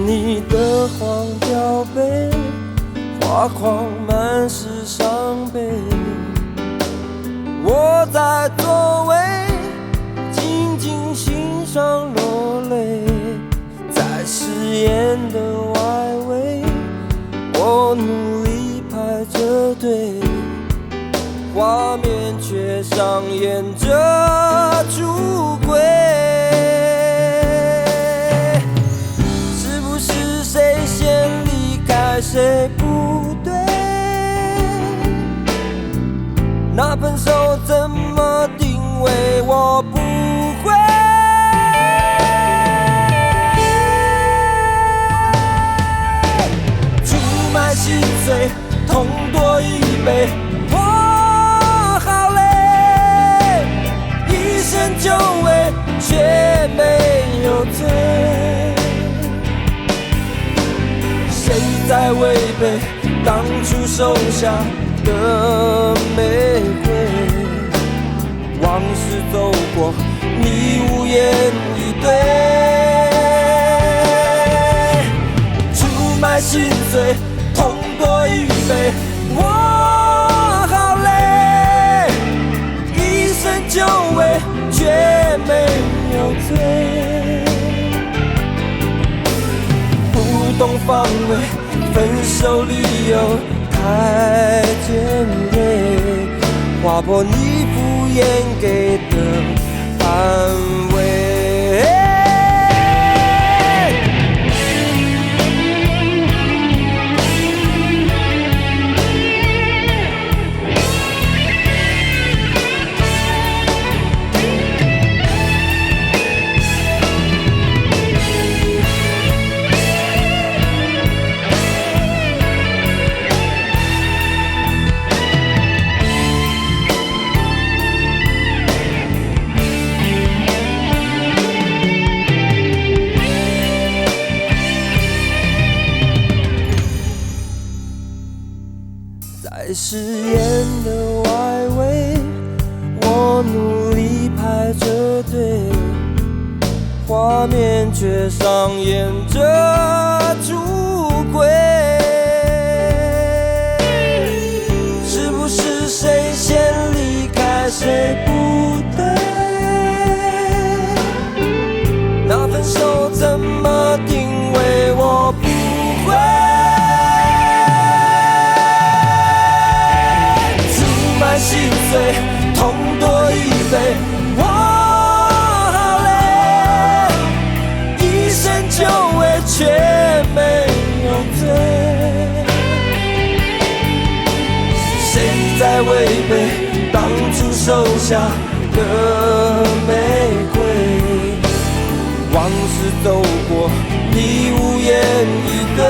你的黄标杯，画框满是伤悲。我在座位静静欣赏落泪，在誓言的外围，我努力排着队，画面却上演着出轨。是不是谁先离开谁不对？那分手怎么定位？我不会。出卖心碎，痛多一倍。我好累，一生就为，却没有罪。谁在违背当初收下的玫瑰？往事走过，你无言以对。出卖心碎，痛多一倍。我好累，一生就为，却没有罪。不懂防卫，分手理由太尖锐，划破你敷衍给的安慰。在誓言的外围，我努力排着队，画面却上演着出轨。是不是谁先离开谁不对？那分手怎么定位？我不会。心碎，痛多一倍。我好累，一生就为，却没有罪。谁在违背当初收下的玫瑰？往事走过，你无言以对。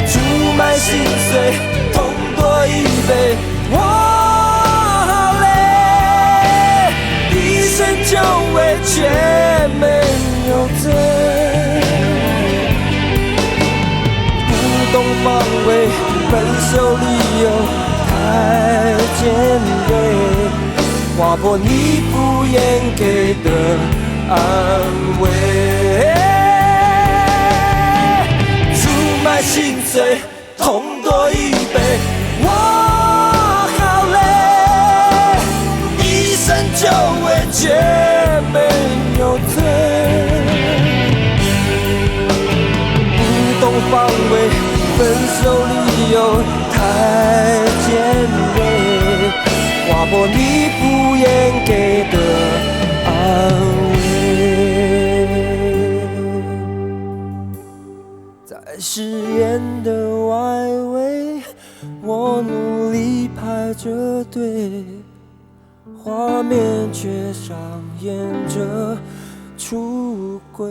出卖心碎，一杯，我好累，一生就为，却没有罪。不懂防卫，分手理由太尖锐，划破你敷衍给的安慰。出卖心碎，痛多一倍。我好累，一生就为，却没有罪。不懂防卫，分手理由太尖锐，划破你敷衍给的安慰。在誓言的外围，我努力排着队，画面却上演着出轨。